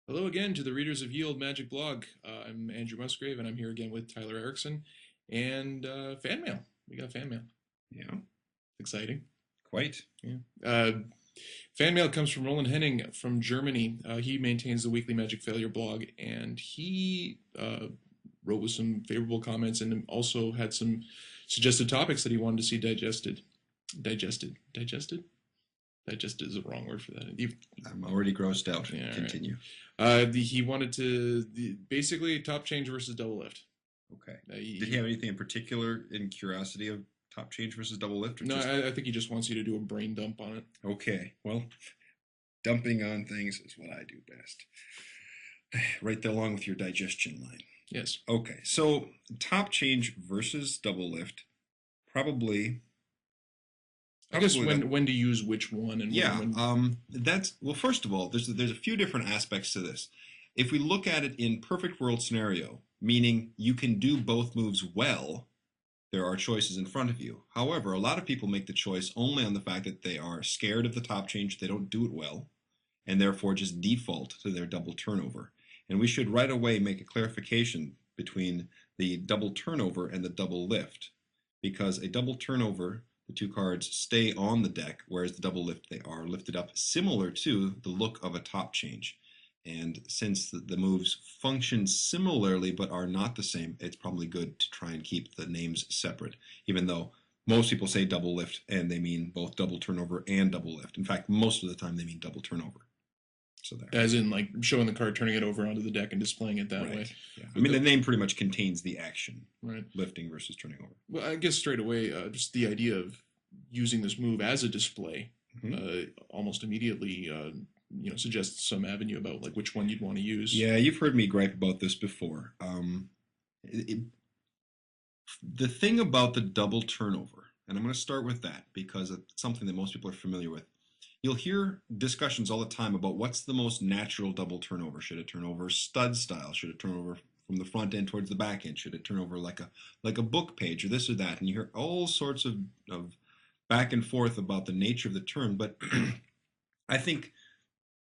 Hello again to the readers of Yield Magic Blog. I'm Andrew Musgrave, and I'm here again with Tyler Erickson and fan mail. We got fan mail. Yeah, Exciting. quite. Yeah. Fan mail comes from Roland Henning from Germany. He maintains the Weekly Magic Failure blog, and he wrote with some favorable comments and also had some suggested topics that he wanted to see digested. Digested? Digested is a wrong word for that. I'm already grossed out. Yeah, Continue. He wanted to basically top change versus double lift. Okay. Did he have anything in particular in curiosity of top change versus double lift? No, I think he just wants you to do a brain dump on it. Okay. Well, dumping on things is what I do best. Right there along with your digestion line. Yes. Okay. So top change versus double lift, probably. I guess when to use which one and Yeah. when. That's well. First of all, there's a few different aspects to this. If we look at it in perfect world scenario, meaning you can do both moves well, there are choices in front of you. However, a lot of people make the choice only on the fact that they are scared of the top change, they don't do it well, and therefore just default to their double turnover. And we should right away make a clarification between the double turnover and the double lift, because a double turnover, the two cards stay on the deck, whereas the double lift, they are lifted up, similar to the look of a top change. And since the moves function similarly but are not the same, it's probably good to try and keep the names separate, even though most people say double lift and they mean both double turnover and double lift. In fact, most of the time they mean double turnover. So there. As in, like, showing the card, turning it over onto the deck, and displaying it that Right. way. Yeah. I mean, the name pretty much contains the action, right? Lifting versus turning over. Well, I guess straight away, just the idea of using this move as a display almost immediately suggests some avenue about like which one you'd want to use. Yeah, you've heard me gripe about this before. The thing about the double turnover, and I'm going to start with that because it's something that most people are familiar with. You'll hear discussions all the time about what's the most natural double turnover. Should it turn over stud style? Should it turn over from the front end towards the back end? Should it turn over like a book page or this or that? And you hear all sorts of back and forth about the nature of the turn. But I think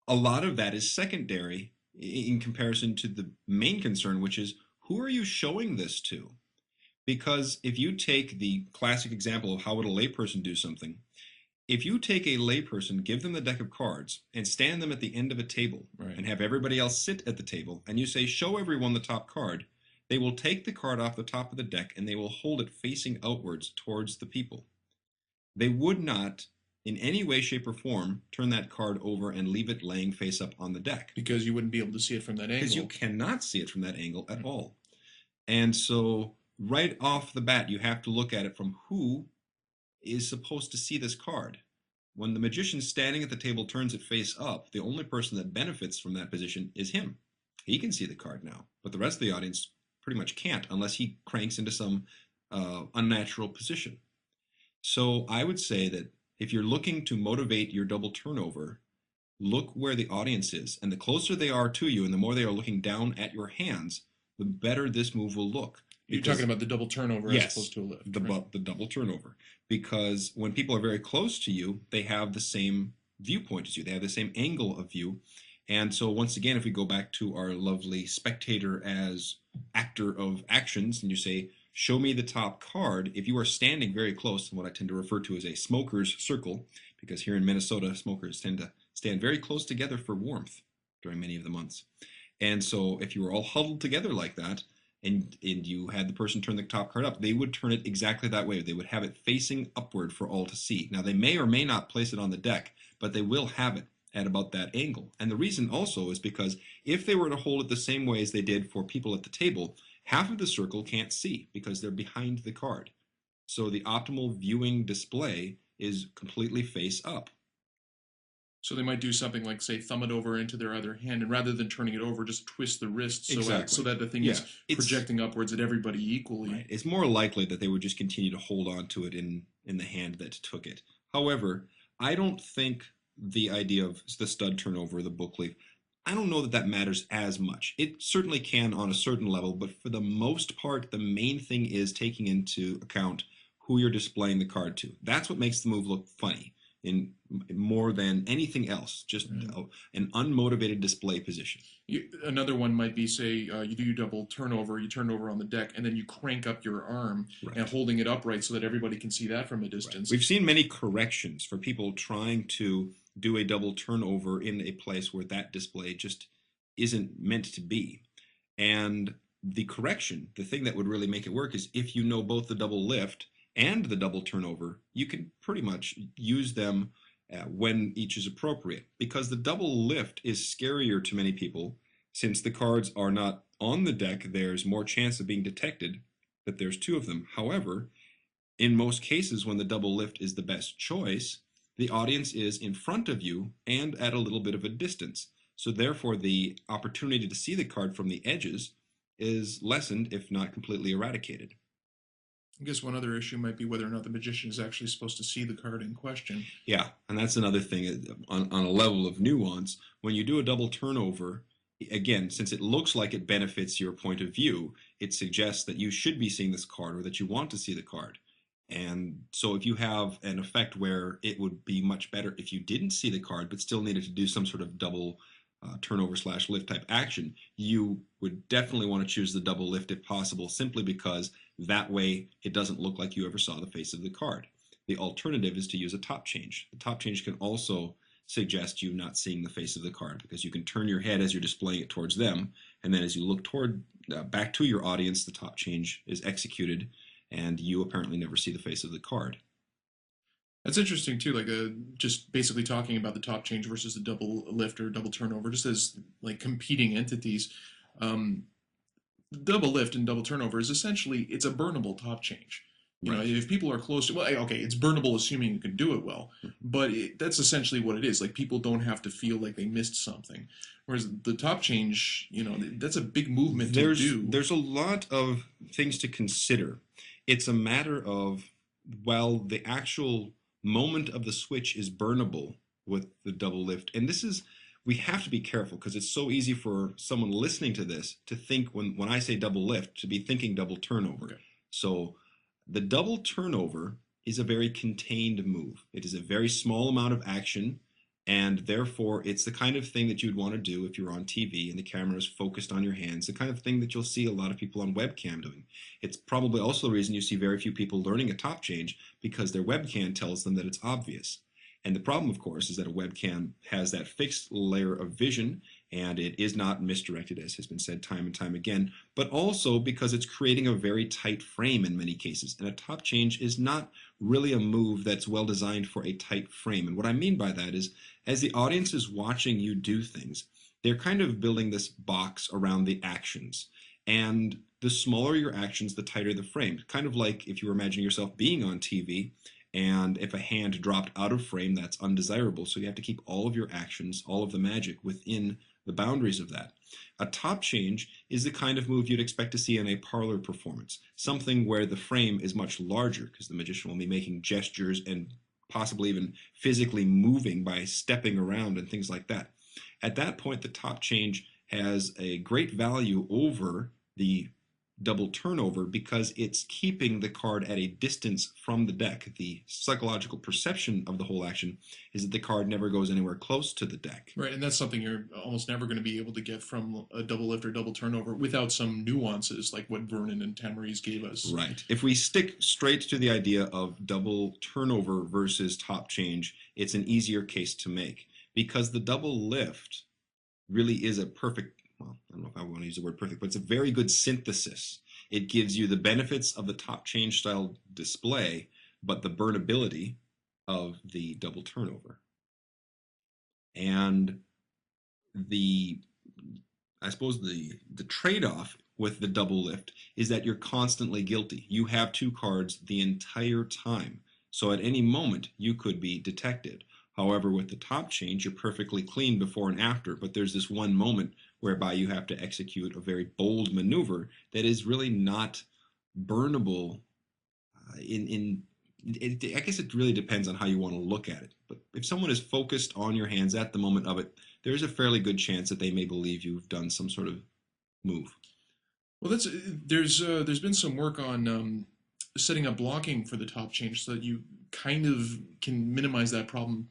a lot of that is secondary in comparison to the main concern, which is who are you showing this to? Because if you take the classic example of how would a layperson do something, if you take a layperson, give them the deck of cards, and stand them at the end of a table, right, and have everybody else sit at the table, and you say, show everyone the top card, they will take the card off the top of the deck and they will hold it facing outwards towards the people. They would not, in any way, shape, or form, turn that card over and leave it laying face up on the deck. Because you wouldn't be able to see it from that angle. Because you cannot see it from that angle at all. And so, right off the bat, you have to look at it from who is supposed to see this card. When the magician standing at the table turns it face up, the only person that benefits from that position is him. He can see the card now, but the rest of the audience pretty much can't unless he cranks into some unnatural position. So I would say that if you're looking to motivate your double turnover, look where the audience is. And the closer they are to you and the more they are looking down at your hands, the better this move will look. You're talking about the double turnover as opposed to a lift. The double turnover. Because when people are very close to you, they have the same viewpoint as you. They have the same angle of view. And so once again, if we go back to our lovely spectator as actor of actions, and you say, show me the top card, if you are standing very close, what I tend to refer to as a smoker's circle, because here in Minnesota, smokers tend to stand very close together for warmth during many of the months. And so if you were all huddled together like that, and you had the person turn the top card up, they would turn it exactly that way. They would have it facing upward for all to see. Now, they may or may not place it on the deck, but they will have it at about that angle. And the reason also is because if they were to hold it the same way as they did for people at the table, half of the circle can't see because they're behind the card. So the optimal viewing display is completely face up. So they might do something like, say, thumb it over into their other hand, and rather than turning it over, just twist the wrist so that the thing is projecting upwards at everybody equally. Right. It's more likely that they would just continue to hold on to it in the hand that took it. However, I don't think the idea of the stud turnover, the book leaf, I don't know that matters as much. It certainly can on a certain level, but for the most part, the main thing is taking into account who you're displaying the card to. That's what makes the move look funny. in more than anything else, just Right. an unmotivated display position. Another one might be, say, you do your double turnover, you turn over on the deck, and then you crank up your arm and Right. holding it upright so that everybody can see that from a Right. distance. We've seen many corrections for people trying to do a double turnover in a place where that display just isn't meant to be. And the correction, the thing that would really make it work, is if you know both the double lift and the double turnover, you can pretty much use them when each is appropriate. Because the double lift is scarier to many people, since the cards are not on the deck, there's more chance of being detected that there's two of them. However, in most cases, when the double lift is the best choice, the audience is in front of you and at a little bit of a distance. So therefore, the opportunity to see the card from the edges is lessened, if not completely eradicated. I guess one other issue might be whether or not the magician is actually supposed to see the card in question. Yeah, and that's another thing on a level of nuance. When you do a double turnover, again, since it looks like it benefits your point of view, it suggests that you should be seeing this card or that you want to see the card. And so if you have an effect where it would be much better if you didn't see the card but still needed to do some sort of double turnover slash lift type action, you would definitely want to choose the double lift if possible, simply because that way it doesn't look like you ever saw the face of the card. The alternative is to use a top change. The top change can also suggest you not seeing the face of the card, because you can turn your head as you're displaying it towards them, and then as you look toward back to your audience, the top change is executed and you apparently never see the face of the card. That's interesting too, like just basically talking about the top change versus the double lift or double turnover, just as like competing entities. Um, Double lift and double turnover is essentially it's a burnable top change. You know, Right. if people are close to, well, okay, it's burnable assuming you can do it well, but that's essentially what it is. Like people don't have to feel like they missed something, whereas the top change, you know, that's a big movement to do. There's a lot of things to consider. It's a matter of, while the actual moment of the switch is burnable with the double lift, and this is, we have to be careful because it's so easy for someone listening to this to think, when I say double lift, to be thinking double turnover. Okay. So the double turnover is a very contained move. It is a very small amount of action, and therefore it's the kind of thing that you'd want to do if you're on TV and the camera is focused on your hands, the kind of thing that you'll see a lot of people on webcam doing. It's probably also the reason you see very few people learning a top change, because their webcam tells them that it's obvious. And the problem, of course, is that a webcam has that fixed layer of vision, and it is not misdirected, as has been said time and time again, but also because it's creating a very tight frame in many cases. And a top change is not really a move that's well designed for a tight frame. And what I mean by that is, as the audience is watching you do things, they're kind of building this box around the actions. And the smaller your actions, the tighter the frame. Kind of like if you were imagining yourself being on TV, and if a hand dropped out of frame, that's undesirable. So you have to keep all of your actions, all of the magic, within the boundaries of that. A top change is the kind of move you'd expect to see in a parlor performance, something where the frame is much larger, because the magician will be making gestures and possibly even physically moving by stepping around and things like that. At that point, the top change has a great value over the double turnover, because it's keeping the card at a distance from the deck. The psychological perception of the whole action is that the card never goes anywhere close to the deck. Right, and that's something you're almost never going to be able to get from a double lift or double turnover without some nuances like what Vernon and Tamariz gave us. Right. If we stick straight to the idea of double turnover versus top change, it's an easier case to make, because the double lift really is a perfect, well, I don't know if I want to use the word perfect, but it's a very good synthesis. It gives you the benefits of the top change style display, but the burnability of the double turnover. And the, I suppose the trade-off with the double lift is that you're constantly guilty. You have two cards the entire time. So at any moment you could be detected. However, with the top change, you're perfectly clean before and after, but there's this one moment whereby you have to execute a very bold maneuver that is really not burnable. I guess it really depends on how you want to look at it. But if someone is focused on your hands at the moment of it, there's a fairly good chance that they may believe you've done some sort of move. Well, there's been some work on setting up blocking for the top change so that you kind of can minimize that problem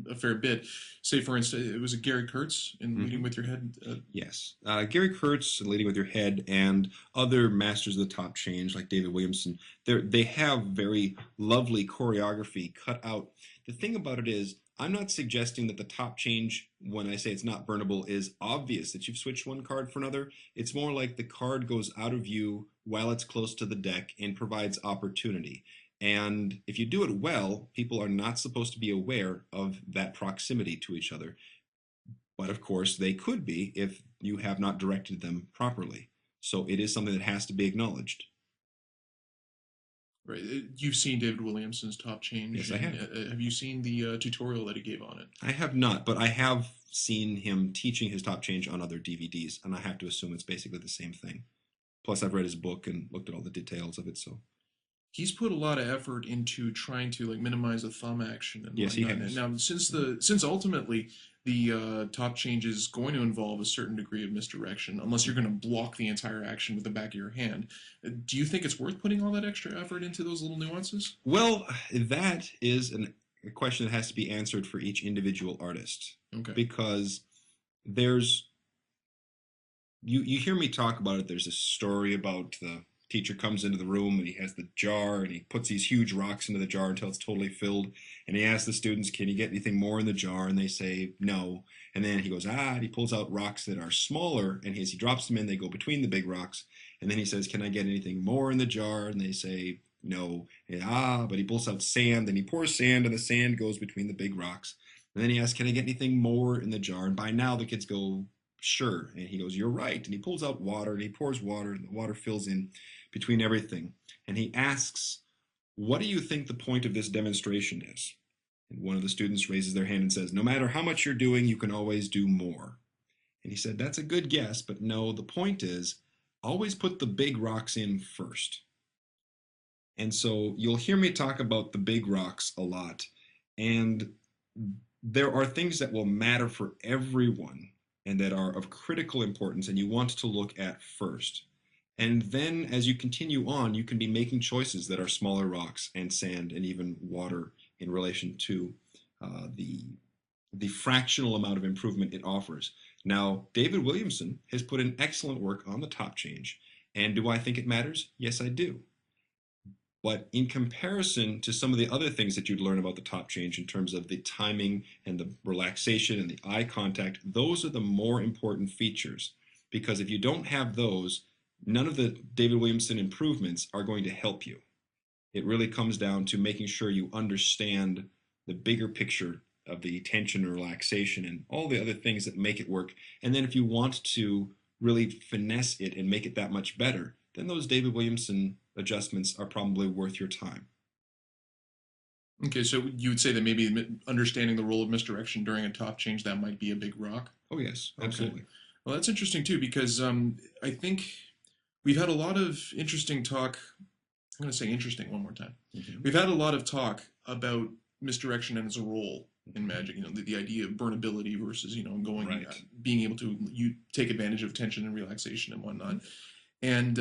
a fair bit. Say, for instance, it was a Gary Kurtz in Leading Hmm. with Your Head. Yes. Gary Kurtz, Leading with Your Head, and other masters of the top change like David Williamson, they have very lovely choreography cut out. The thing about it is, I'm not suggesting that the top change, when I say it's not burnable, is obvious that you've switched one card for another. It's more like the card goes out of view while it's close to the deck and provides opportunity. And if you do it well, people are not supposed to be aware of that proximity to each other. But of course, they could be if you have not directed them properly. So it is something that has to be acknowledged. Right. You've seen David Williamson's top change, Yes, I and have. have you seen the tutorial that he gave on it? I have not, but I have seen him teaching his top change on other DVDs, and I have to assume it's basically the same thing. Plus, I've read his book and looked at all the details of it, so He's put a lot of effort into trying to like minimize the thumb action and yes, he whatnot. And has. now, since ultimately the top change is going to involve a certain degree of misdirection, unless you're going to block the entire action with the back of your hand, do you think it's worth putting all that extra effort into those little nuances? Well, that is a question that has to be answered for each individual artist Okay. because there's you hear me talk about it. There's this story about the teacher comes into the room and he has the jar and he puts these huge rocks into the jar until it's totally filled. And he asks the students, "Can you get anything more in the jar?" And they say no. And then he goes, and he pulls out rocks that are smaller, and as he drops them in, they go between the big rocks. And then he says, "Can I get anything more in the jar?" And they say no. And, but he pulls out sand, and he pours sand, and the sand goes between the big rocks. And then he asks, "Can I get anything more in the jar?" And by now the kids go, "Sure." And he goes, "You're right." And he pulls out water and he pours water, and the water fills in between everything. And he asks, "What do you think the point of this demonstration is?" And one of the students raises their hand and says, "No matter how much you're doing, you can always do more." And he said, "That's a good guess, but no, the point is always put the big rocks in first." And so you'll hear me talk about the big rocks a lot. And there are things that will matter for everyone and that are of critical importance, and you want to look at first. And then as you continue on, you can be making choices that are smaller rocks and sand and even water in relation to uh, the the fractional amount of improvement it offers. Now, David Williamson has put in excellent work on the top change. And do I think it matters? Yes, I do. But in comparison to some of the other things that you'd learn about the top change in terms of the timing and the relaxation and the eye contact, those are the more important features. Because if you don't have those, none of the David Williamson improvements are going to help you. It really comes down to making sure you understand the bigger picture of the tension and relaxation and all the other things that make it work. And then if you want to really finesse it and make it that much better, then those David Williamson adjustments are probably worth your time. Okay, so you would say that maybe understanding the role of misdirection during a top change that might be a big rock. Oh, yes, Okay. absolutely. Well, that's interesting too because I think we've had a lot of interesting talk. I'm going to say interesting one more time. Hmm. We've had a lot of talk about misdirection and its a role in Magic. You know, the idea of burnability versus going Right. being able to you take advantage of tension and relaxation and whatnot. And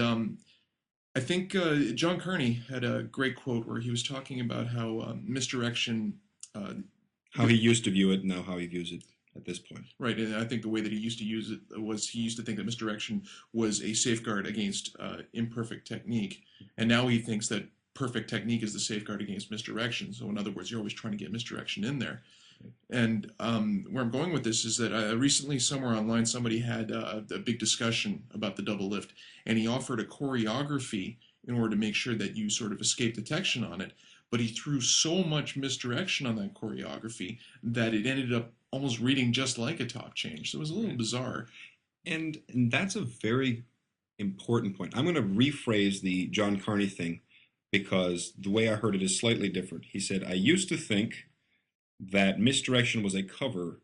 I think John Kearney had a great quote where he was talking about how misdirection. Uh, How he used to view it, now how he views it at this point. Right, and I think the way that he used to use it was he used to think that misdirection was a safeguard against imperfect technique, and now he thinks that perfect technique is the safeguard against misdirection. So, in other words, you're always trying to get misdirection in there. And where I'm going with this is that recently, somewhere online, somebody had a big discussion about the double lift, and he offered a choreography in order to make sure that you sort of escape detection on it. But he threw so much misdirection on that choreography that it ended up almost reading just like a top change. So it was a little Right. bizarre. And that's a very important point. I'm going to rephrase the John Carney thing because the way I heard it is slightly different. He said, "I used to think that misdirection was a cover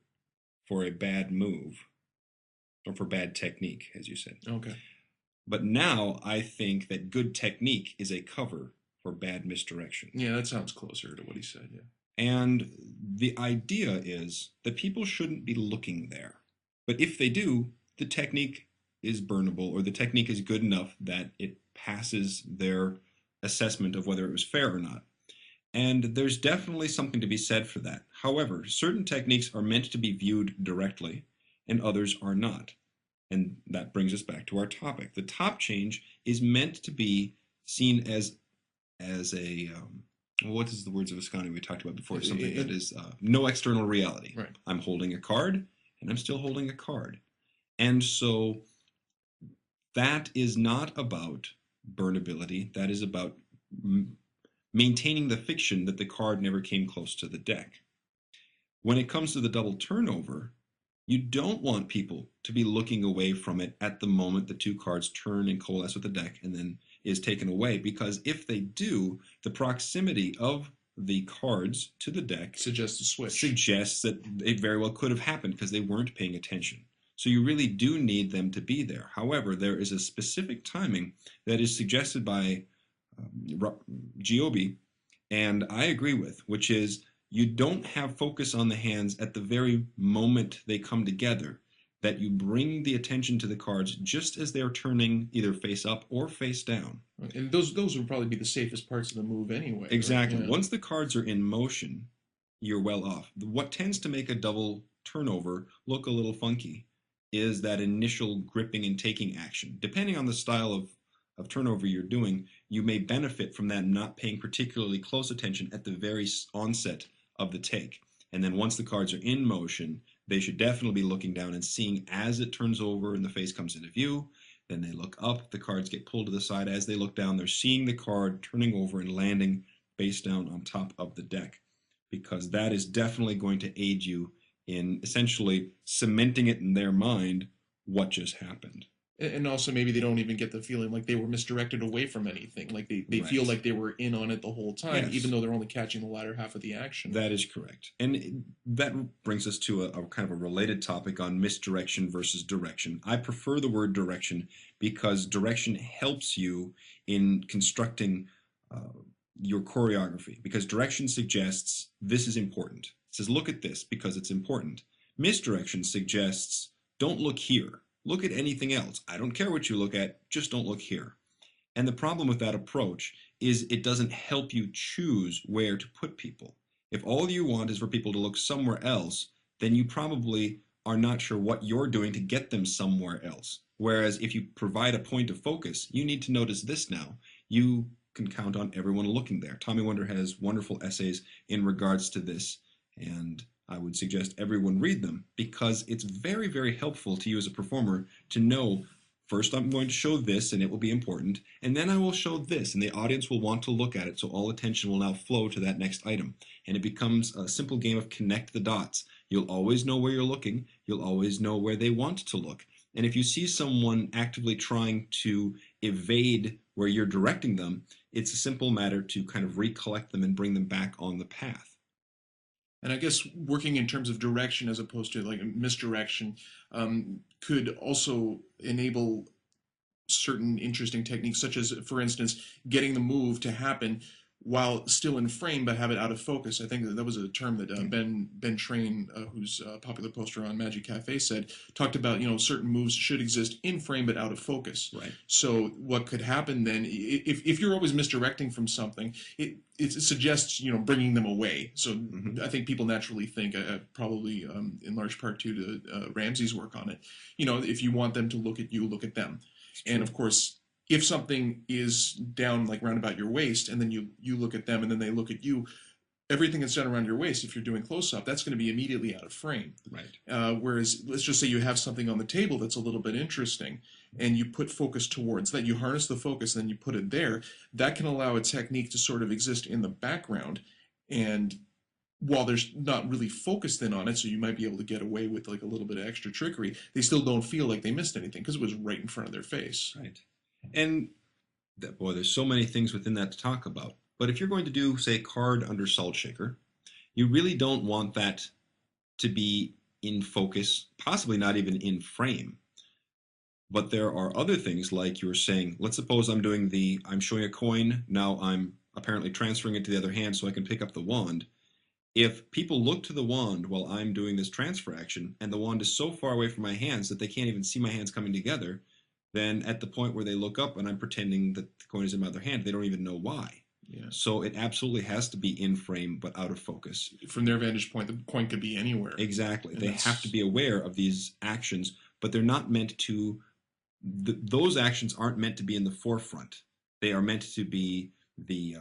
for a bad move or for bad technique, as you said. Okay. But now I think that good technique is a cover for bad misdirection." Yeah, that sounds closer to what he said. Yeah. And the idea is that people shouldn't be looking there. But if they do, the technique is burnable or the technique is good enough that it passes their assessment of whether it was fair or not. And there's definitely something to be said for that. However, certain techniques are meant to be viewed directly, and others are not. And that brings us back to our topic. The top change is meant to be seen as a what is the words of Ascani we talked about before? Something that is no external reality. Right. I'm holding a card, and I'm still holding a card. And so that is not about burnability. That is about maintaining the fiction that the card never came close to the deck. When it comes to the double turnover, you don't want people to be looking away from it at the moment the two cards turn and coalesce with the deck and then is taken away, because if they do, the proximity of the cards to the deck suggests a switch. Suggests that it very well could have happened because they weren't paying attention. So you really do need them to be there. However, there is a specific timing that is suggested by Giobi, and I agree with, which is you don't have focus on the hands at the very moment they come together, that you bring the attention to the cards just as they're turning either face up or face down. And those would probably be the safest parts of the move anyway. Exactly. Right? Yeah. Once the cards are in motion, you're well off. What tends to make a double turnover look a little funky is that initial gripping and taking action. Depending on the style of turnover you're doing, you may benefit from that not paying particularly close attention at the very onset of the take. And then once the cards are in motion, they should definitely be looking down and seeing as it turns over and the face comes into view. Then they look up, the cards get pulled to the side. As they look down, they're seeing the card turning over and landing face down on top of the deck, because that is definitely going to aid you in essentially cementing it in their mind what just happened. And also maybe they don't even get the feeling like they were misdirected away from anything. Like they Right. feel like they were in on it the whole time, Yes. even though they're only catching the latter half of the action. That is correct. And that brings us to a kind of a related topic on misdirection versus direction. I prefer the word direction because direction helps you in constructing your choreography, because direction suggests this is important. It says, look at this because it's important. Misdirection suggests, don't look here. Look at anything else. I don't care what you look at, just don't look here. And the problem with that approach is it doesn't help you choose where to put people. If all you want is for people to look somewhere else, then you probably are not sure what you're doing to get them somewhere else. Whereas if you provide a point of focus, you need to notice this now. You can count on everyone looking there. Tommy Wonder has wonderful essays in regards to this, and I would suggest everyone read them because it's very, very helpful to you as a performer to know, first I'm going to show this and it will be important, and then I will show this and the audience will want to look at it, so all attention will now flow to that next item. And it becomes a simple game of connect the dots. You'll always know where you're looking. You'll always know where they want to look. And if you see someone actively trying to evade where you're directing them, it's a simple matter to kind of recollect them and bring them back on the path. And I guess working in terms of direction as opposed to like a misdirection could also enable certain interesting techniques, such as, for instance, getting the move to happen while still in frame but have it out of focus. I think that was a term that Ben Train, who's a popular poster on Magic Cafe, talked about, certain moves should exist in frame but out of focus. Right. So what could happen then, if you're always misdirecting from something, it suggests, bringing them away. So I think people naturally think, probably in large part due to Ramsey's work on it, if you want them to look at you, look at them. And of course, if something is down like round about your waist and then you look at them and then they look at you, everything that's done around your waist, if you're doing close-up, that's going to be immediately out of frame. Right. Whereas let's just say you have something on the table that's a little bit interesting and you put focus towards that, you harness the focus and then you put it there, that can allow a technique to sort of exist in the background. And while there's not really focused in on it, so you might be able to get away with like a little bit of extra trickery, they still don't feel like they missed anything because it was right in front of their face. Right. And boy, there's so many things within that to talk about. But if you're going to do, say, card under salt shaker, you really don't want that to be in focus, possibly not even in frame. But there are other things, like you were saying, let's suppose I'm showing a coin, now I'm apparently transferring it to the other hand so I can pick up the wand. If people look to the wand while I'm doing this transfer action, and the wand is so far away from my hands that they can't even see my hands coming together, then at the point where they look up and I'm pretending that the coin is in my other hand, they don't even know why. Yeah. So it absolutely has to be in frame but out of focus. From their vantage point, the coin could be anywhere. Exactly. And They have to be aware of these actions, but they're not meant to, those actions aren't meant to be in the forefront. They are meant to be the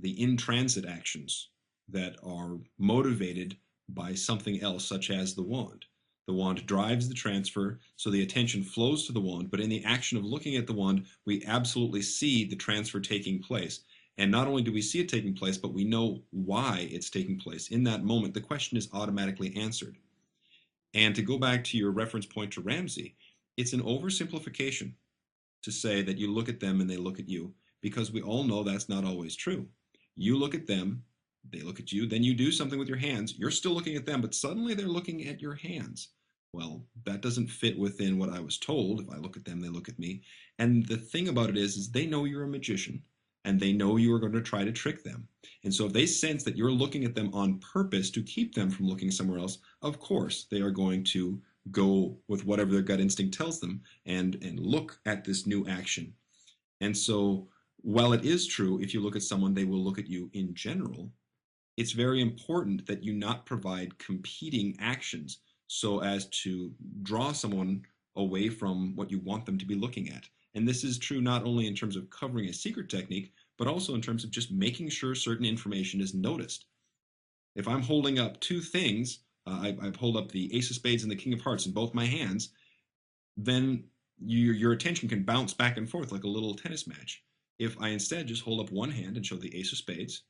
in transit actions that are motivated by something else, such as the wand. The wand drives the transfer, so the attention flows to the wand, but in the action of looking at the wand, we absolutely see the transfer taking place. And not only do we see it taking place, but we know why it's taking place. In that moment, the question is automatically answered. And to go back to your reference point to Ramsey, it's an oversimplification to say that you look at them and they look at you, because we all know that's not always true. You look at them, they look at you, then you do something with your hands. You're still looking at them, but suddenly they're looking at your hands. Well, that doesn't fit within what I was told. If I look at them, they look at me. And the thing about it is they know you're a magician and they know you are going to try to trick them. And so if they sense that you're looking at them on purpose to keep them from looking somewhere else, of course they are going to go with whatever their gut instinct tells them and look at this new action. And so while it is true, if you look at someone, they will look at you in general, it's very important that you not provide competing actions so as to draw someone away from what you want them to be looking at. And this is true not only in terms of covering a secret technique, but also in terms of just making sure certain information is noticed. If I'm holding up two things, I hold up the Ace of Spades and the King of Hearts in both my hands, then your attention can bounce back and forth like a little tennis match. If I instead just hold up one hand and show the Ace of Spades,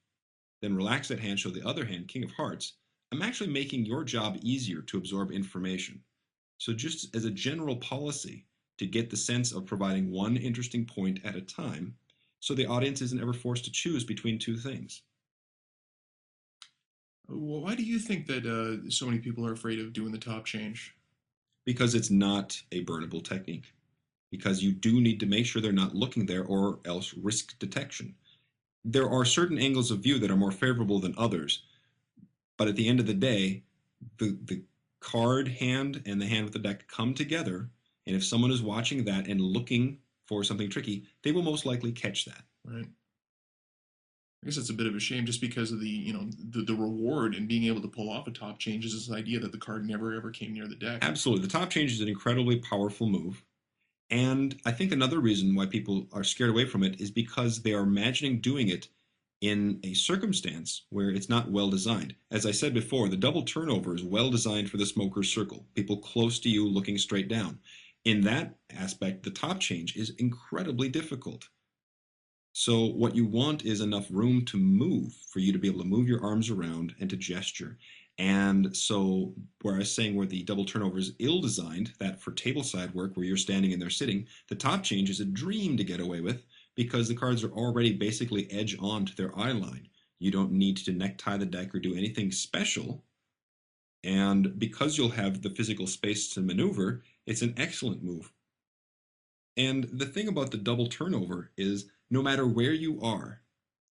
then relax that hand, show the other hand, King of Hearts, I'm actually making your job easier to absorb information. So just as a general policy, to get the sense of providing one interesting point at a time, so the audience isn't ever forced to choose between two things. Well, why do you think that so many people are afraid of doing the top change? Because it's not a burnable technique. Because you do need to make sure they're not looking there or else risk detection. There are certain angles of view that are more favorable than others, but at the end of the day, the card hand and the hand with the deck come together, and if someone is watching that and looking for something tricky, they will most likely catch that. Right. I guess it's a bit of a shame just because of the reward in being able to pull off a top change is this idea that the card never ever came near the deck. Absolutely. The top change is an incredibly powerful move. And I think another reason why people are scared away from it is because they are imagining doing it in a circumstance where it's not well designed. As I said before, the double turnover is well designed for the smoker's circle, people close to you looking straight down. In that aspect, the top change is incredibly difficult. So what you want is enough room to move for you to be able to move your arms around and to gesture. And so where I was saying where the double turnover is ill-designed, that for tableside work where you're standing and they're sitting, the top change is a dream to get away with because the cards are already basically edge on to their eye line. You don't need to necktie the deck or do anything special. And because you'll have the physical space to maneuver, it's an excellent move. And the thing about the double turnover is no matter where you are,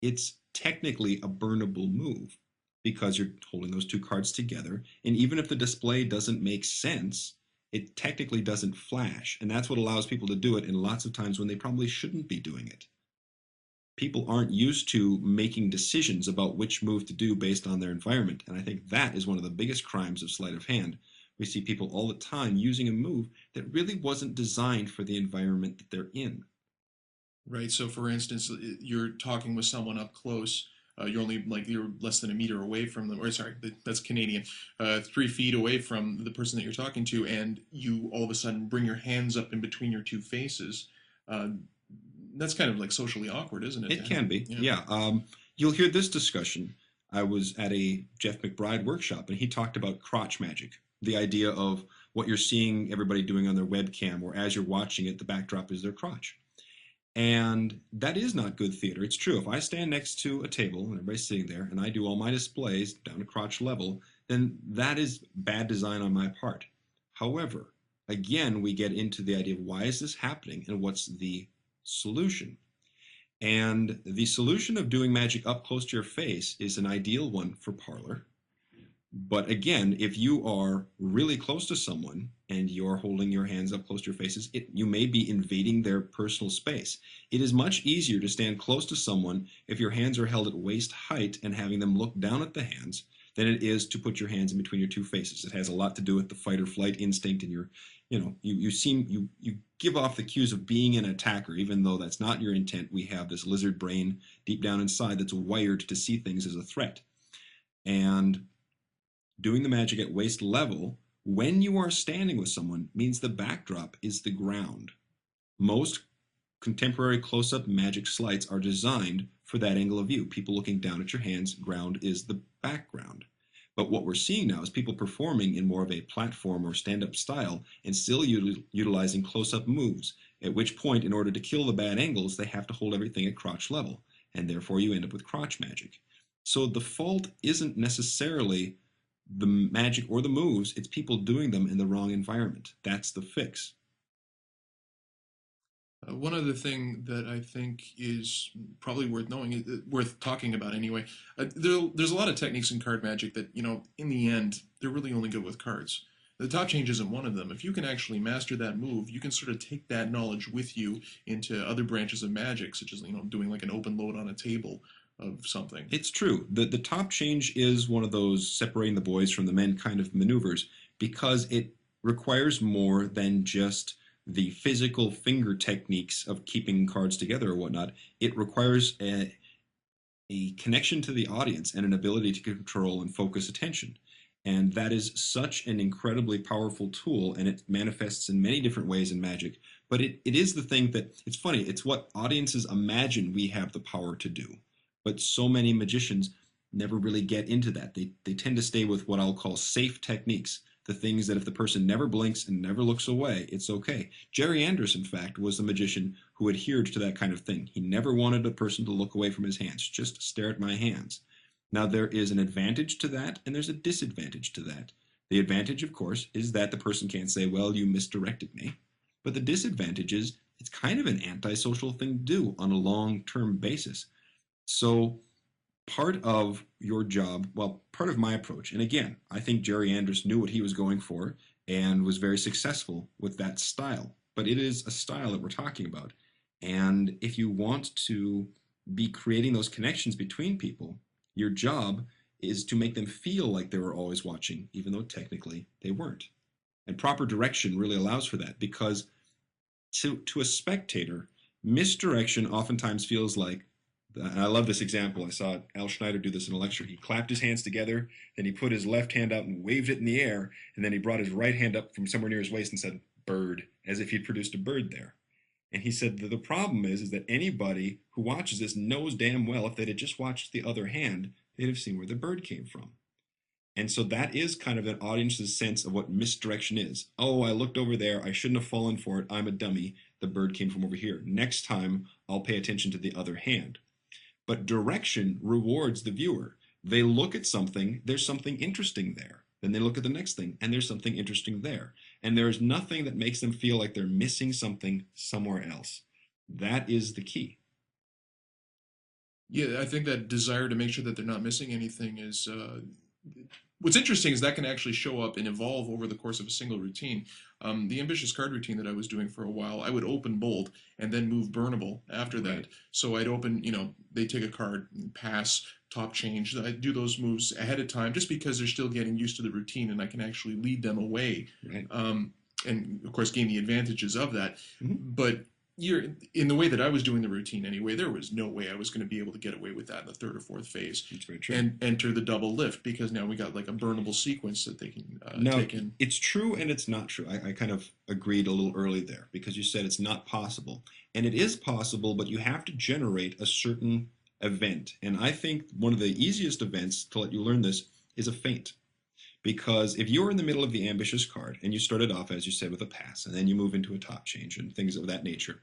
it's technically a burnable move because you're holding those two cards together. And even if the display doesn't make sense, it technically doesn't flash. And that's what allows people to do it in lots of times when they probably shouldn't be doing it. People aren't used to making decisions about which move to do based on their environment. And I think that is one of the biggest crimes of sleight of hand. We see people all the time using a move that really wasn't designed for the environment that they're in. Right. So, for instance, you're talking with someone up close. You're less than a meter away from them, or sorry, that's Canadian. 3 feet away from the person that you're talking to, and you all of a sudden bring your hands up in between your two faces. Uh, that's kind of like socially awkward, isn't it? It can be, yeah. You'll hear this discussion. I was at a Jeff McBride workshop, and he talked about crotch magic, the idea of what you're seeing everybody doing on their webcam, or as you're watching it, the backdrop is their crotch. And that is not good theater. It's true. If I stand next to a table and everybody's sitting there and I do all my displays down to crotch level, then that is bad design on my part. However, again, we get into the idea of why is this happening and what's the solution. And the solution of doing magic up close to your face is an ideal one for parlor. But again, if you are really close to someone and you're holding your hands up close to your faces, you may be invading their personal space. It is much easier to stand close to someone if your hands are held at waist height and having them look down at the hands than it is to put your hands in between your two faces. It has a lot to do with the fight or flight instinct and you give off the cues of being an attacker, even though that's not your intent. We have this lizard brain deep down inside that's wired to see things as a threat. And doing the magic at waist level when you are standing with someone means the backdrop is the ground. Most contemporary close-up magic sleights are designed for that angle of view. People looking down at your hands, ground is the background. But what we're seeing now is people performing in more of a platform or stand-up style and still utilizing close-up moves, at which point, in order to kill the bad angles, they have to hold everything at crotch level, and therefore you end up with crotch magic. So the fault isn't necessarily the magic or the moves, it's people doing them in the wrong environment. That's the fix. One other thing that I think is probably worth knowing, worth talking about anyway, there's a lot of techniques in card magic that, in the end, they're really only good with cards. The top change isn't one of them. If you can actually master that move, you can sort of take that knowledge with you into other branches of magic, such as, doing like an open load on a table of something. It's true. The top change is one of those separating the boys from the men kind of maneuvers because it requires more than just the physical finger techniques of keeping cards together or whatnot. It requires a connection to the audience and an ability to control and focus attention. And that is such an incredibly powerful tool, and it manifests in many different ways in magic. But it is the thing that, it's funny, it's what audiences imagine we have the power to do. But so many magicians never really get into that. They tend to stay with what I'll call safe techniques, the things that if the person never blinks and never looks away, it's okay. Jerry Anders, in fact, was the magician who adhered to that kind of thing. He never wanted a person to look away from his hands, just stare at my hands. Now, there is an advantage to that, and there's a disadvantage to that. The advantage, of course, is that the person can't say, well, you misdirected me. But the disadvantage is it's kind of an antisocial thing to do on a long-term basis. So part of your job, well, part of my approach, and again, I think Jerry Anders knew what he was going for and was very successful with that style. But it is a style that we're talking about. And if you want to be creating those connections between people, your job is to make them feel like they were always watching, even though technically they weren't. And proper direction really allows for that because to a spectator, misdirection oftentimes feels like, and I love this example. I saw Al Schneider do this in a lecture. He clapped his hands together, then he put his left hand out and waved it in the air, and then he brought his right hand up from somewhere near his waist and said, bird, as if he'd produced a bird there. And he said that the problem is that anybody who watches this knows damn well if they'd have just watched the other hand, they'd have seen where the bird came from. And so that is kind of an audience's sense of what misdirection is. Oh, I looked over there. I shouldn't have fallen for it. I'm a dummy. The bird came from over here. Next time, I'll pay attention to the other hand. But direction rewards the viewer. They look at something, there's something interesting there. Then they look at the next thing, and there's something interesting there. And there's nothing that makes them feel like they're missing something somewhere else. That is the key. Yeah, I think that desire to make sure that they're not missing anything is what's interesting is that can actually show up and evolve over the course of a single routine. The ambitious card routine that I was doing for a while, I would open bold and then move burnable after that. So I'd open, they take a card, pass, top change. I do those moves ahead of time just because they're still getting used to the routine and I can actually lead them away. Right. And of course gain the advantages of that. Mm-hmm. But you're in the way that I was doing the routine anyway, there was no way I was going to be able to get away with that in the third or fourth phase. That's very true. And enter the double lift because now we got like a burnable sequence that they can take in. It's true and it's not true. I kind of agreed a little early there because you said it's not possible. And it is possible, but you have to generate a certain event. And I think one of the easiest events to let you learn this is a feint. Because if you're in the middle of the ambitious card and you started off, as you said, with a pass, and then you move into a top change and things of that nature,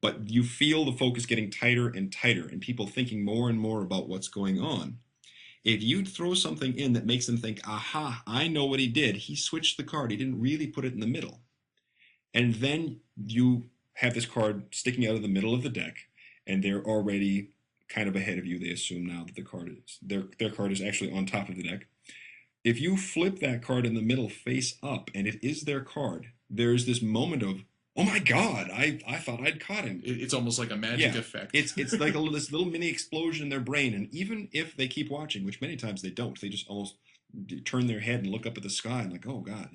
but you feel the focus getting tighter and tighter and people thinking more and more about what's going on, if you throw something in that makes them think, aha, I know what he did. He switched the card. He didn't really put it in the middle. And then you have this card sticking out of the middle of the deck, and they're already kind of ahead of you. They assume now that the card is their card is actually on top of the deck. If you flip that card in the middle face up and it is their card, there's this moment of, oh my God, I thought I'd caught him. It's almost like a magic Yeah, effect. it's like this little mini explosion in their brain, and even if they keep watching, which many times they don't, they just almost turn their head and look up at the sky and like, oh God,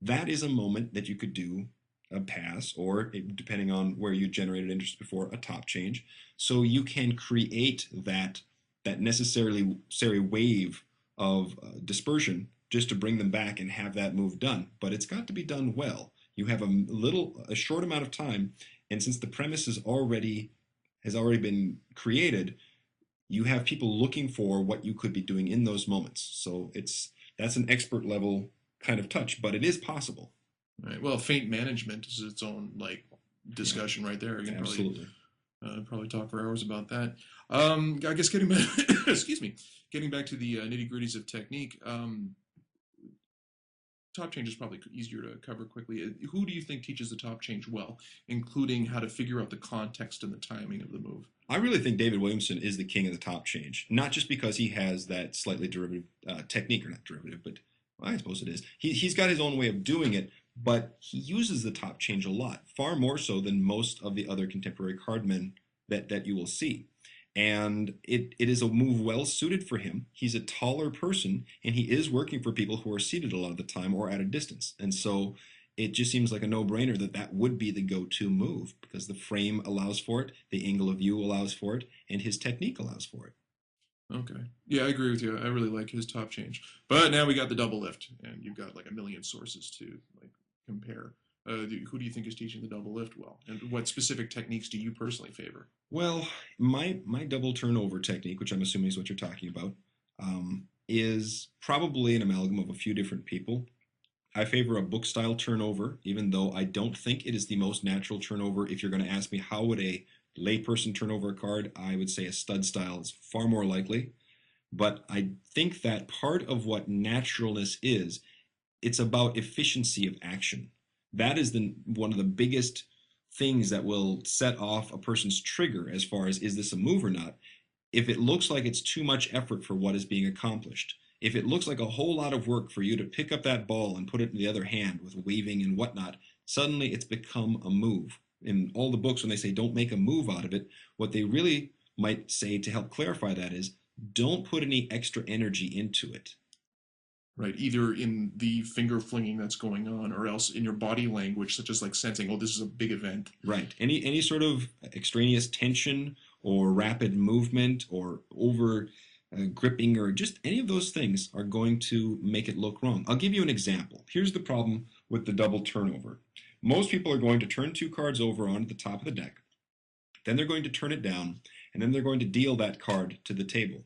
that is a moment that you could do a pass, or depending on where you generated interest before, a top change. So you can create that necessary wave of dispersion just to bring them back and have that move done. But it's got to be done well. You have a short amount of time, and since the premise has already been created, you have people looking for what you could be doing in those moments. So that's an expert level kind of touch, but it is possible. Right. Well, feint management is its own like Yeah, discussion right there. You can absolutely. probably talk for hours about that. I guess getting back, excuse me, getting back to the nitty gritties of technique. Top change is probably easier to cover quickly. Who do you think teaches the top change well, including how to figure out the context and the timing of the move? I really think David Williamson is the king of the top change, not just because he has that slightly derivative technique, or not derivative, but well, I suppose it is. He's got his own way of doing it, but he uses the top change a lot, far more so than most of the other contemporary cardmen that you will see. And it is a move well suited for him. He's a taller person, and he is working for people who are seated a lot of the time or at a distance. And so it just seems like a no-brainer that would be the go-to move because the frame allows for it, the angle of view allows for it, and his technique allows for it. Okay. Yeah, I agree with you. I really like his top change. But now we got the double lift, and you've got like a million sources to like compare. Who do you think is teaching the double lift well, and what specific techniques do you personally favor? Well, my double turnover technique, which I'm assuming is what you're talking about, is probably an amalgam of a few different people. I favor a book style turnover, even though I don't think it is the most natural turnover. If you're going to ask me how would a layperson turn over a card, I would say a stud style is far more likely. But I think that part of what naturalness is, it's about efficiency of action. That is one of the biggest things that will set off a person's trigger as far as is this a move or not. If it looks like it's too much effort for what is being accomplished, if it looks like a whole lot of work for you to pick up that ball and put it in the other hand with waving and whatnot, suddenly it's become a move. In all the books, when they say don't make a move out of it, what they really might say to help clarify that is don't put any extra energy into it. Right, either in the finger flinging that's going on, or else in your body language, such as like sensing, oh, this is a big event. Right. Any sort of extraneous tension or rapid movement or over gripping or just any of those things are going to make it look wrong. I'll give you an example. Here's the problem with the double turnover. Most people are going to turn two cards over onto the top of the deck. Then they're going to turn it down, and then they're going to deal that card to the table.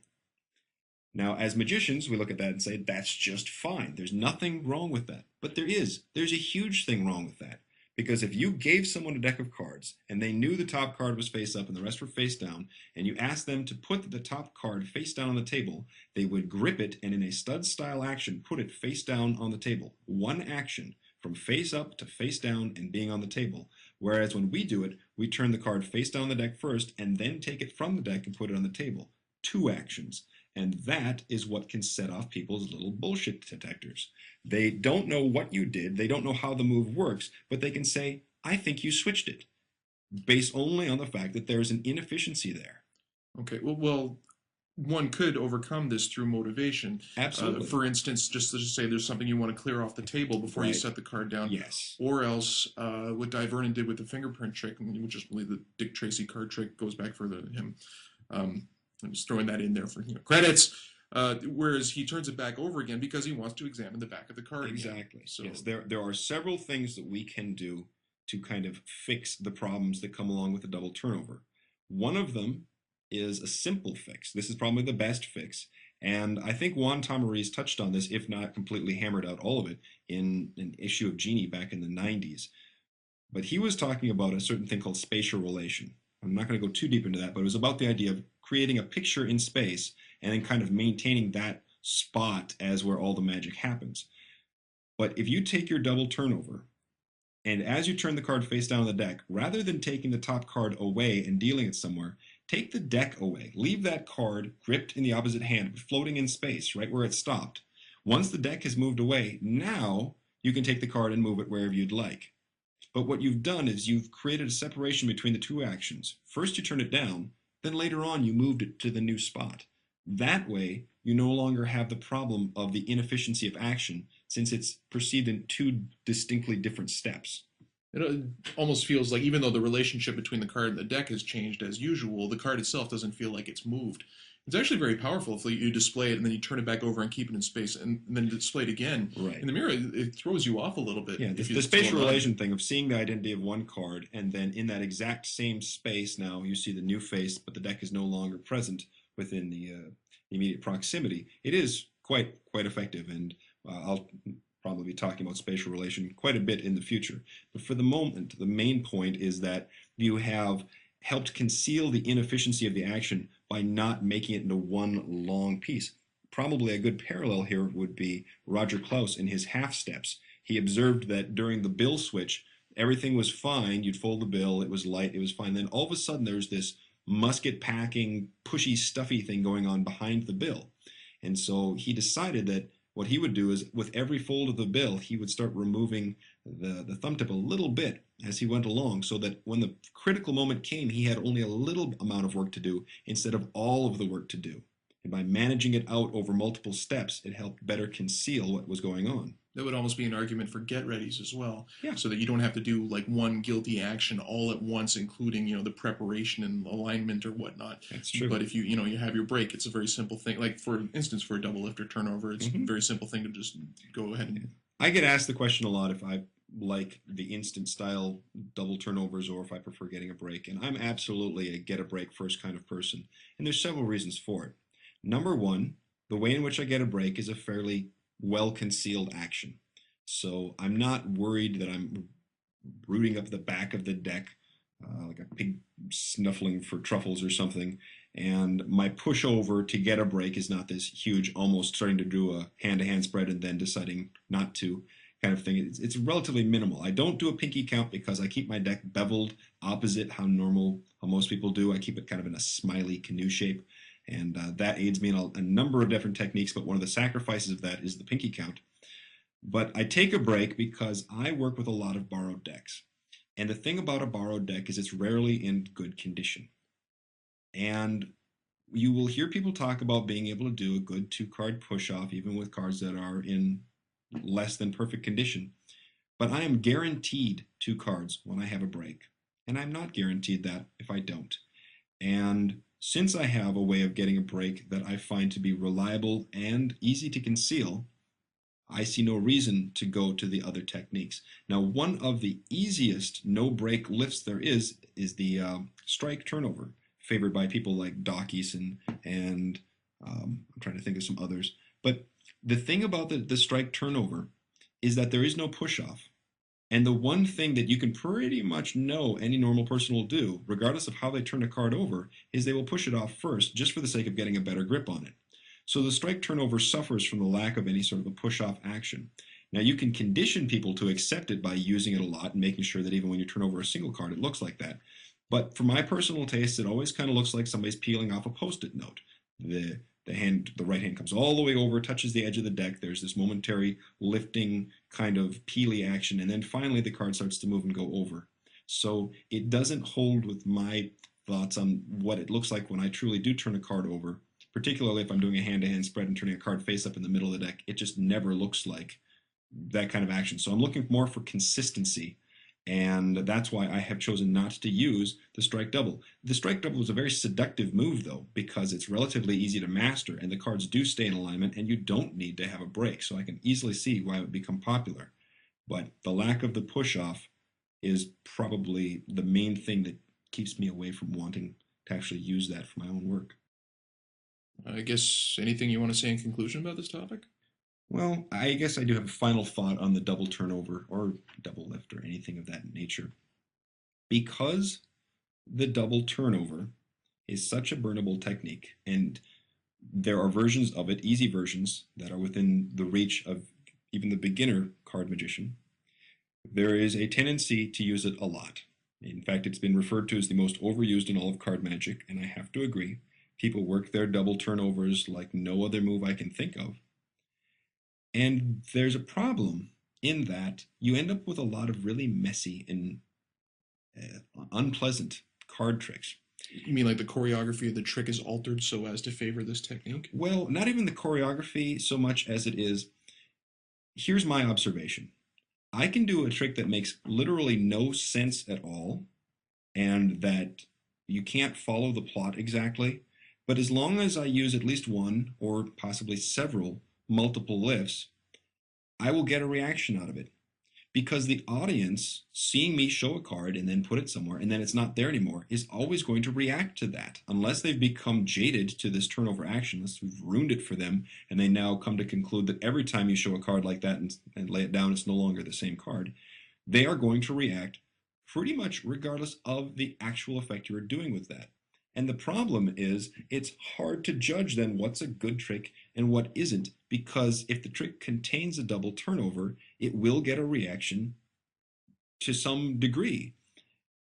Now, as magicians, we look at that and say, that's just fine. There's nothing wrong with that. But there is. There's a huge thing wrong with that. Because if you gave someone a deck of cards and they knew the top card was face up and the rest were face down, and you asked them to put the top card face down on the table, they would grip it and in a stud style action put it face down on the table. One action from face up to face down and being on the table. Whereas when we do it, we turn the card face down the deck first and then take it from the deck and put it on the table. Two actions. And that is what can set off people's little bullshit detectors. They don't know what you did, they don't know how the move works, but they can say, I think you switched it, based only on the fact that there's an inefficiency there. Okay, well, one could overcome this through motivation. Absolutely. For instance, just to say there's something you want to clear off the table before you Right. set the card down. Yes. Or else, what Di Vernon did with the fingerprint trick, which is really the Dick Tracy card trick, goes back further than him. I'm just throwing that in there for credits. Whereas he turns it back over again because he wants to examine the back of the card. Exactly. Again. So yes, there are several things that we can do to kind of fix the problems that come along with the double turnover. One of them is a simple fix. This is probably the best fix. And I think Juan Tamariz touched on this, if not completely hammered out all of it, in an issue of Genie back in the 90s. But he was talking about a certain thing called spatial relation. I'm not going to go too deep into that, but it was about the idea of creating a picture in space and then kind of maintaining that spot as where all the magic happens. But if you take your double turnover, and as you turn the card face down on the deck, rather than taking the top card away and dealing it somewhere, take the deck away. Leave that card gripped in the opposite hand, floating in space, right where it stopped. Once the deck has moved away, now you can take the card and move it wherever you'd like. But what you've done is you've created a separation between the two actions. First you turn it down, then later on you moved it to the new spot. That way, you no longer have the problem of the inefficiency of action since it's perceived in two distinctly different steps. It almost feels like even though the relationship between the card and the deck has changed as usual, the card itself doesn't feel like it's moved. It's actually very powerful if you display it and then you turn it back over and keep it in space and then display it again. Right. In the mirror, it throws you off a little bit. Yeah, the spatial relation thing of seeing the identity of one card and then in that exact same space now you see the new face, but the deck is no longer present within the immediate proximity. It is quite effective, and I'll probably be talking about spatial relation quite a bit in the future. But for the moment, the main point is that you have helped conceal the inefficiency of the action by not making it into one long piece. Probably a good parallel here would be Roger Klaus in his half steps. He observed that during the bill switch, everything was fine. You'd fold the bill, it was light, it was fine. Then all of a sudden there's this musket packing, pushy, stuffy thing going on behind the bill. And so he decided that what he would do is with every fold of the bill, he would start removing the thumb tip a little bit as he went along so that when the critical moment came, he had only a little amount of work to do instead of all of the work to do. And by managing it out over multiple steps, it helped better conceal what was going on. That would almost be an argument for get readies as well. Yeah. So that you don't have to do like one guilty action all at once, including, the preparation and alignment or whatnot. That's true. But if you have your break, it's a very simple thing. Like for instance, for a double lift or turnover, it's a very simple thing to just go ahead and. I get asked the question a lot if I like the instant style double turnovers or if I prefer getting a break. And I'm absolutely a get a break first kind of person. And there's several reasons for it. Number one, the way in which I get a break is a fairly well-concealed action. So I'm not worried that I'm rooting up the back of the deck like a pig snuffling for truffles or something, and my pushover to get a break is not this huge, almost starting to do a hand-to-hand spread and then deciding not to kind of thing. It's relatively minimal. I don't do a pinky count because I keep my deck beveled opposite how most people do. I keep it kind of in a smiley canoe shape. And that aids me in a number of different techniques, but one of the sacrifices of that is the pinky count. But I take a break because I work with a lot of borrowed decks. And the thing about a borrowed deck is it's rarely in good condition. And you will hear people talk about being able to do a good 2-card push-off, even with cards that are in less than perfect condition. But I am guaranteed 2 cards when I have a break. And I'm not guaranteed that if I don't. And since I have a way of getting a break that I find to be reliable and easy to conceal, I see no reason to go to the other techniques. Now, one of the easiest no-break lifts there is the strike turnover, favored by people like Dockies and I'm trying to think of some others. But the thing about the strike turnover is that there is no push-off. And the one thing that you can pretty much know any normal person will do, regardless of how they turn a card over, is they will push it off first just for the sake of getting a better grip on it. So the strike turnover suffers from the lack of any sort of a push-off action. Now you can condition people to accept it by using it a lot and making sure that even when you turn over a single card, it looks like that. But for my personal taste, it always kind of looks like somebody's peeling off a Post-it note. The right hand comes all the way over, touches the edge of the deck. There's this momentary lifting kind of peely action, and then finally the card starts to move and go over. So it doesn't hold with my thoughts on what it looks like when I truly do turn a card over, particularly if I'm doing a hand-to-hand spread and turning a card face up in the middle of the deck. It just never looks like that kind of action. So I'm looking more for consistency. And that's why I have chosen not to use the strike double. The strike double is a very seductive move, though, because it's relatively easy to master, and the cards do stay in alignment, and you don't need to have a break. So I can easily see why it would become popular. But the lack of the push-off is probably the main thing that keeps me away from wanting to actually use that for my own work. I guess anything you want to say in conclusion about this topic? Well, I guess I do have a final thought on the double turnover or double lift or anything of that nature. Because the double turnover is such a burnable technique, and there are versions of it, easy versions, that are within the reach of even the beginner card magician, there is a tendency to use it a lot. In fact, it's been referred to as the most overused in all of card magic, and I have to agree. People work their double turnovers like no other move I can think of. And there's a problem in that you end up with a lot of really messy and unpleasant card tricks. You mean like the choreography of the trick is altered so as to favor this technique? Well, not even the choreography so much as it is, here's my observation. I can do a trick that makes literally no sense at all and that you can't follow the plot exactly. But as long as I use at least one or possibly several multiple lifts, I will get a reaction out of it. Because the audience seeing me show a card and then put it somewhere and then it's not there anymore is always going to react to that unless they've become jaded to this turnover action, unless we've ruined it for them and they now come to conclude that every time you show a card like that and lay it down, it's no longer the same card. They are going to react pretty much regardless of the actual effect you are doing with that. And the problem is it's hard to judge then what's a good trick and what isn't, because if the trick contains a double turnover, it will get a reaction to some degree.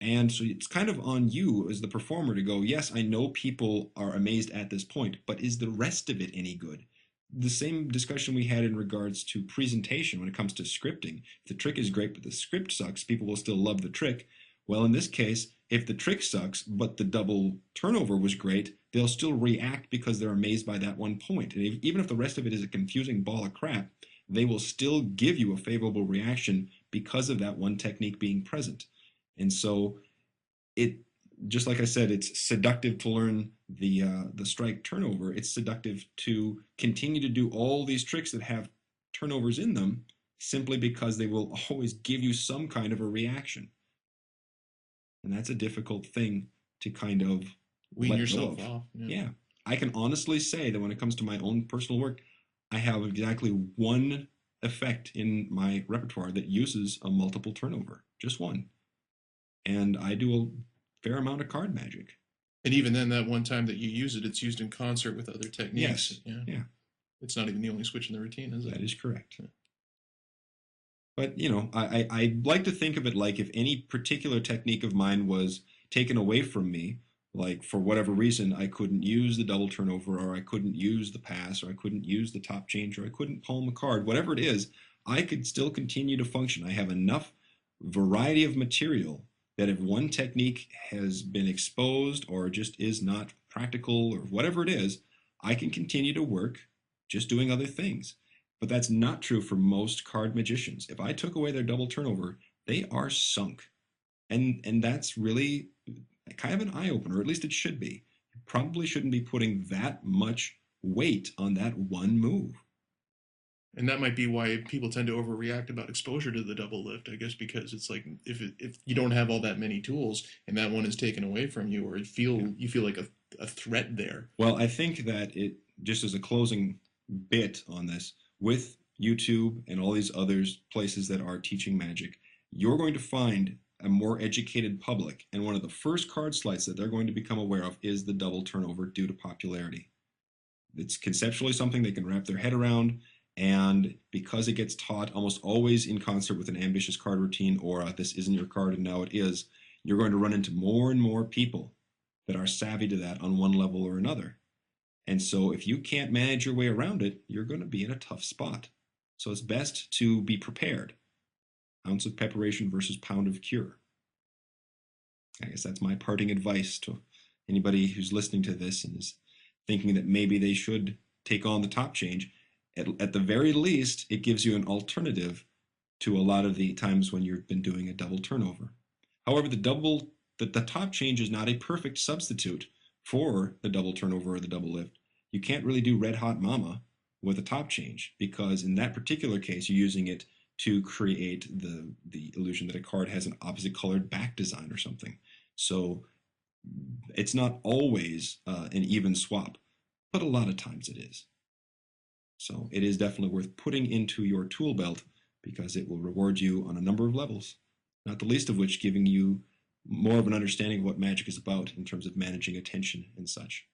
And so it's kind of on you as the performer to go, yes, I know people are amazed at this point, but is the rest of it any good? The same discussion we had in regards to presentation when it comes to scripting. If the trick is great, but the script sucks, people will still love the trick. Well, in this case, if the trick sucks, but the double turnover was great, they'll still react because they're amazed by that one point. And even if the rest of it is a confusing ball of crap, they will still give you a favorable reaction because of that one technique being present. And so it, just like I said, it's seductive to learn the strike turnover. It's seductive to continue to do all these tricks that have turnovers in them simply because they will always give you some kind of a reaction. And that's a difficult thing to kind of Wean let go yourself of. off. Yeah. Yeah. I can honestly say that when it comes to my own personal work, I have exactly one effect in my repertoire that uses a multiple turnover, just one. And I do a fair amount of card magic. And even then, that one time that you use it, it's used in concert with other techniques. Yes. Yeah. Yeah, It's not even the only switch in the routine, is it? that is correct. But, I like to think of it like if any particular technique of mine was taken away from me, like for whatever reason, I couldn't use the double turnover, or I couldn't use the pass, or I couldn't use the top change, or I couldn't palm a card, whatever it is, I could still continue to function. I have enough variety of material that if one technique has been exposed or just is not practical or whatever it is, I can continue to work just doing other things. But that's not true for most card magicians. If I took away their double turnover, they are sunk. And that's really kind of an eye opener, or at least it should be. You probably shouldn't be putting that much weight on that one move. And that might be why people tend to overreact about exposure to the double lift, I guess, because it's like if you don't have all that many tools and that one is taken away from you, or Yeah. you feel like a threat there. Well, I think that it, just as a closing bit on this, with YouTube and all these other places that are teaching magic, you're going to find a more educated public. And one of the first card sleights that they're going to become aware of is the double turnover due to popularity. It's conceptually something they can wrap their head around. And because it gets taught almost always in concert with an ambitious card routine or this isn't your card and now it is, you're going to run into more and more people that are savvy to that on one level or another. And so if you can't manage your way around it, you're going to be in a tough spot. So it's best to be prepared. Ounce of preparation versus pound of cure. I guess that's my parting advice to anybody who's listening to this and is thinking that maybe they should take on the top change. At the very least, it gives you an alternative to a lot of the times when you've been doing a double turnover. However, the top change is not a perfect substitute for the double turnover or the double lift. You can't really do Red Hot Mama with a top change because in that particular case, you're using it to create the illusion that a card has an opposite colored back design or something. So it's not always an even swap, but a lot of times it is. So it is definitely worth putting into your tool belt because it will reward you on a number of levels, not the least of which giving you more of an understanding of what magic is about in terms of managing attention and such.